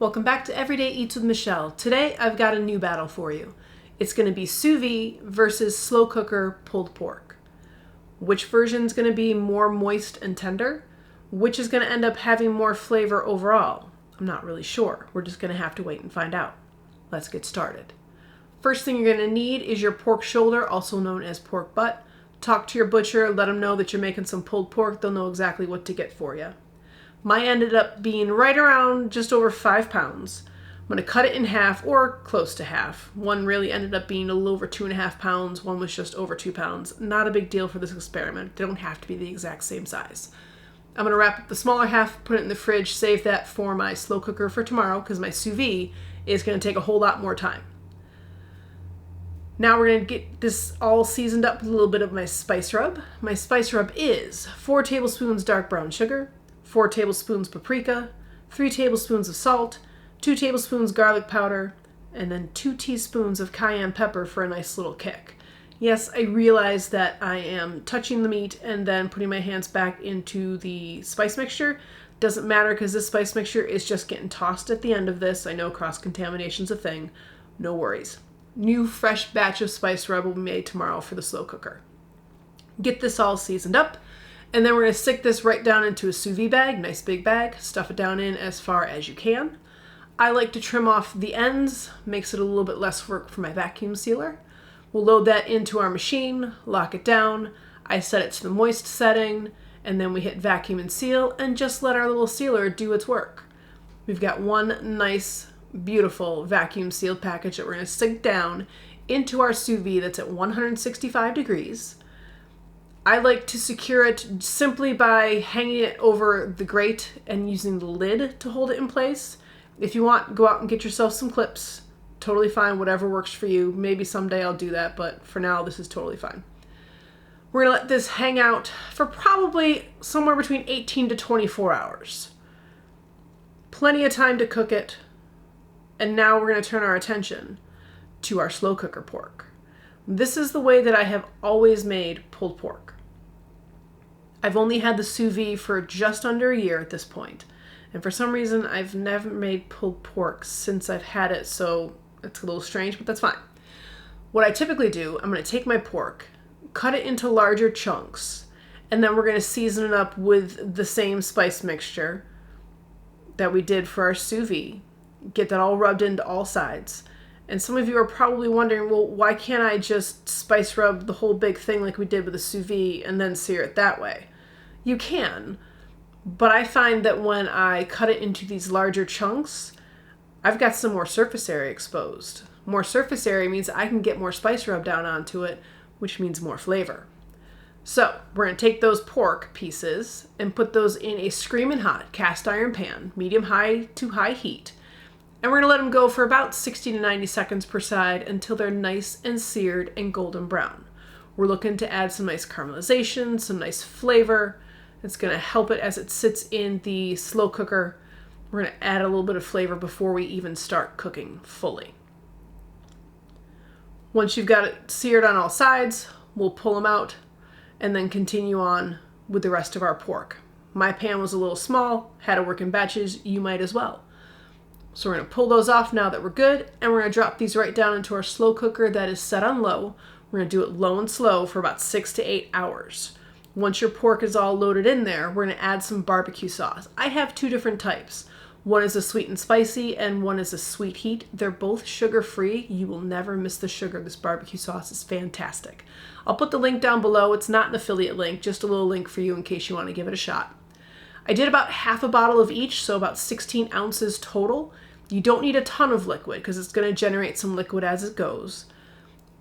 Welcome back to Everyday Eats with Michele. Today I've got a new battle for you. It's going to be sous vide versus slow cooker pulled pork. Which version is going to be more moist and tender? Which is going to end up having more flavor overall? I'm not really sure. We're just going to have to wait and find out. Let's get started. First thing you're going to need is your pork shoulder, also known as pork butt. Talk to your butcher, let them know that you're making some pulled pork. They'll know exactly what to get for you. Mine ended up being right around just over 5 pounds. I'm going to cut it in half or close to half. One really ended up being a little over 2.5 pounds. One was just over 2 pounds. Not a big deal for this experiment. They don't have to be the exact same size. I'm going to wrap up the smaller half, put it in the fridge, save that for my slow cooker for tomorrow because my sous vide is going to take a whole lot more time. Now we're going to get this all seasoned up with a little bit of my spice rub. My spice rub is 4 tablespoons dark brown sugar, 4 tablespoons paprika, 3 tablespoons of salt, 2 tablespoons garlic powder, and then 2 teaspoons of cayenne pepper for a nice little kick. Yes, I realize that I am touching the meat and then putting my hands back into the spice mixture. Doesn't matter because this spice mixture is just getting tossed at the end of this. I know cross-contamination's a thing. No worries. New fresh batch of spice rub will be made tomorrow for the slow cooker. Get this all seasoned up. And then we're going to stick this right down into a sous vide bag, nice big bag. Stuff it down in as far as you can. I like to trim off the ends, makes it a little bit less work for my vacuum sealer. We'll load that into our machine, lock it down. I set it to the moist setting, and then we hit vacuum and seal and just let our little sealer do its work. We've got one nice, beautiful vacuum sealed package that we're going to sink down into our sous vide that's at 165 degrees. I like to secure it simply by hanging it over the grate and using the lid to hold it in place. If you want, go out and get yourself some clips. Totally fine, whatever works for you. Maybe someday I'll do that, but for now, this is totally fine. We're gonna let this hang out for probably somewhere between 18 to 24 hours. Plenty of time to cook it. And now we're gonna turn our attention to our slow cooker pork. This is the way that I have always made pulled pork. I've only had the sous vide for just under a year at this point. And for some reason, I've never made pulled pork since I've had it, so it's a little strange, but that's fine. What I typically do, I'm going to take my pork, cut it into larger chunks, and then we're going to season it up with the same spice mixture that we did for our sous vide. Get that all rubbed into all sides. And some of you are probably wondering, well, why can't I just spice rub the whole big thing like we did with the sous vide and then sear it that way? You can, but I find that when I cut it into these larger chunks, I've got some more surface area exposed. More surface area means I can get more spice rub down onto it, which means more flavor. So we're going to take those pork pieces and put those in a screaming hot cast iron pan, medium high to high heat. And we're going to let them go for about 60 to 90 seconds per side until they're nice and seared and golden brown. We're looking to add some nice caramelization, some nice flavor. It's going to help it as it sits in the slow cooker. We're going to add a little bit of flavor before we even start cooking fully. Once you've got it seared on all sides, we'll pull them out and then continue on with the rest of our pork. My pan was a little small, had to work in batches. You might as well. So we're going to pull those off now that we're good, and we're going to drop these right down into our slow cooker that is set on low. We're going to do it low and slow for about 6 to 8 hours. Once your pork is all loaded in there, we're going to add some barbecue sauce. I have 2 different types. One is a sweet and spicy, and one is a sweet heat. They're both sugar-free. You will never miss the sugar. This barbecue sauce is fantastic. I'll put the link down below. It's not an affiliate link, just a little link for you in case you want to give it a shot. I did about half a bottle of each, so about 16 ounces total. You don't need a ton of liquid because it's going to generate some liquid as it goes.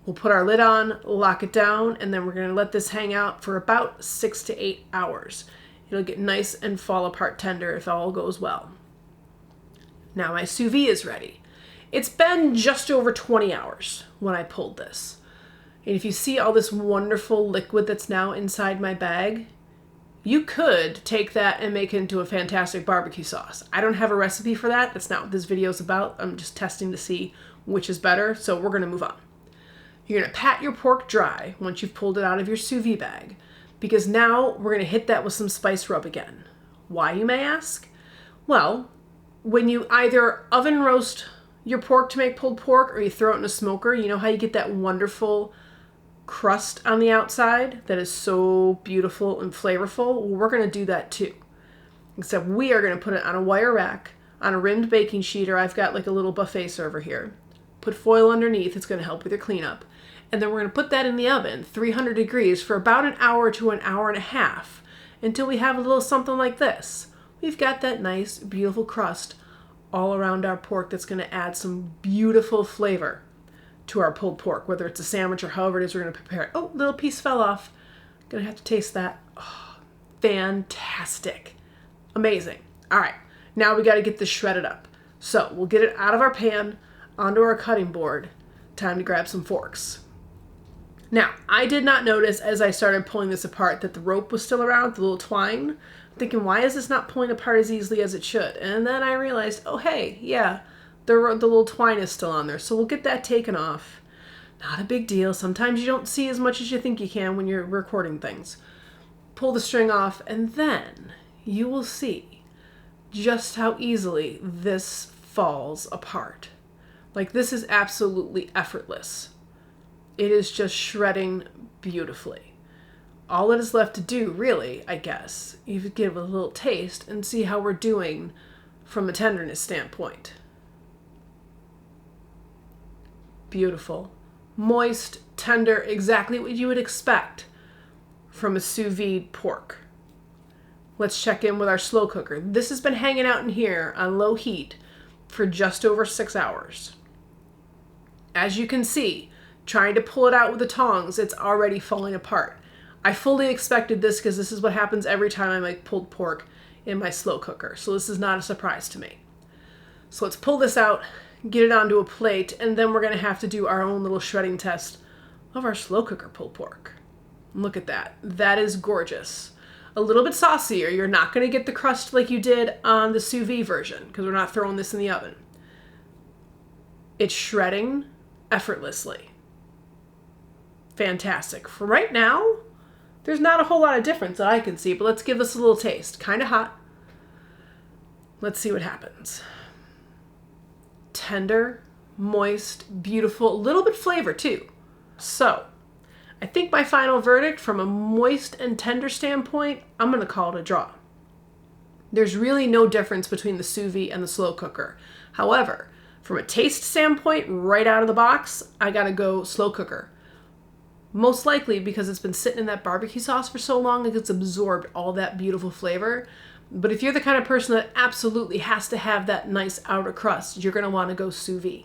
We'll put our lid on, lock it down, and then we're going to let this hang out for about 6 to 8 hours. It'll get nice and fall apart tender if all goes well. Now my sous vide is ready. It's been just over 20 hours when I pulled this. And if you see all this wonderful liquid that's now inside my bag, you could take that and make it into a fantastic barbecue sauce. I don't have a recipe for that. That's not what this video is about. I'm just testing to see which is better, so we're going to move on. You're going to pat your pork dry once you've pulled it out of your sous vide bag, because now we're going to hit that with some spice rub again. Why, you may ask? Well, when you either oven roast your pork to make pulled pork or you throw it in a smoker, you know how you get that wonderful crust on the outside that is so beautiful and flavorful? Well, we're going to do that too. Except we are going to put it on a wire rack, on a rimmed baking sheet, or I've got like a little buffet server here. Put foil underneath. It's going to help with your cleanup. And then we're going to put that in the oven, 300 degrees, for about an hour to an hour and a half until we have a little something like this. We've got that nice, beautiful crust all around our pork that's going to add some beautiful flavor to our pulled pork, whether it's a sandwich or however it is we're going to prepare it. Oh, little piece fell off. Going to have to taste that. Oh, fantastic. Amazing. All right, now we got to get this shredded up. So we'll get it out of our pan, onto our cutting board. Time to grab some forks. Now, I did not notice as I started pulling this apart that the rope was still around, the little twine. I'm thinking, why is this not pulling apart as easily as it should? And then I realized, oh, hey, yeah, the little twine is still on there. So we'll get that taken off. Not a big deal. Sometimes you don't see as much as you think you can when you're recording things. Pull the string off, and then you will see just how easily this falls apart. Like, this is absolutely effortless. It is just shredding beautifully. All it is left to do, really, I guess, you could give it a little taste and see how we're doing from a tenderness standpoint. Beautiful. Moist, tender, exactly what you would expect from a sous vide pork. Let's check in with our slow cooker. This has been hanging out in here on low heat for just over 6 hours. As you can see, trying to pull it out with the tongs, it's already falling apart. I fully expected this because this is what happens every time I make pulled pork in my slow cooker. So this is not a surprise to me. So let's pull this out, get it onto a plate, and then we're going to have to do our own little shredding test of our slow cooker pulled pork. Look at that. That is gorgeous. A little bit saucier. You're not going to get the crust like you did on the sous vide version because we're not throwing this in the oven. It's shredding effortlessly. Fantastic. For right now, there's not a whole lot of difference that I can see, but let's give this a little taste. Kind of hot. Let's see what happens. Tender, moist, beautiful, a little bit flavor too. So, I think my final verdict from a moist and tender standpoint, I'm going to call it a draw. There's really no difference between the sous vide and the slow cooker. However, from a taste standpoint, right out of the box, I got to go slow cooker. Most likely because it's been sitting in that barbecue sauce for so long, it's absorbed all that beautiful flavor. But if you're the kind of person that absolutely has to have that nice outer crust, you're going to want to go sous vide.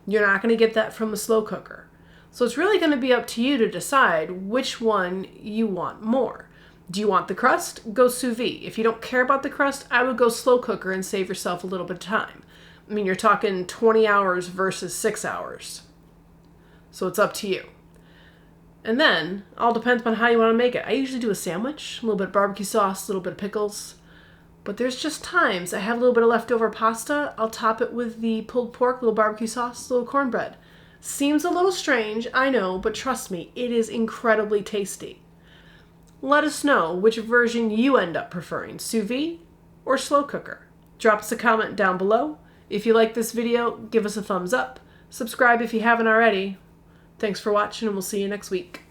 You're not going to get that from the slow cooker. So it's really going to be up to you to decide which one you want more. Do you want the crust? Go sous vide. If you don't care about the crust, I would go slow cooker and save yourself a little bit of time. I mean, you're talking 20 hours versus 6 hours. So it's up to you. And then, all depends on how you want to make it. I usually do a sandwich, a little bit of barbecue sauce, a little bit of pickles. But there's just times I have a little bit of leftover pasta. I'll top it with the pulled pork, a little barbecue sauce, a little cornbread. Seems a little strange, I know, but trust me, it is incredibly tasty. Let us know which version you end up preferring, sous vide or slow cooker. Drop us a comment down below. If you like this video, give us a thumbs up. Subscribe if you haven't already. Thanks for watching, and we'll see you next week.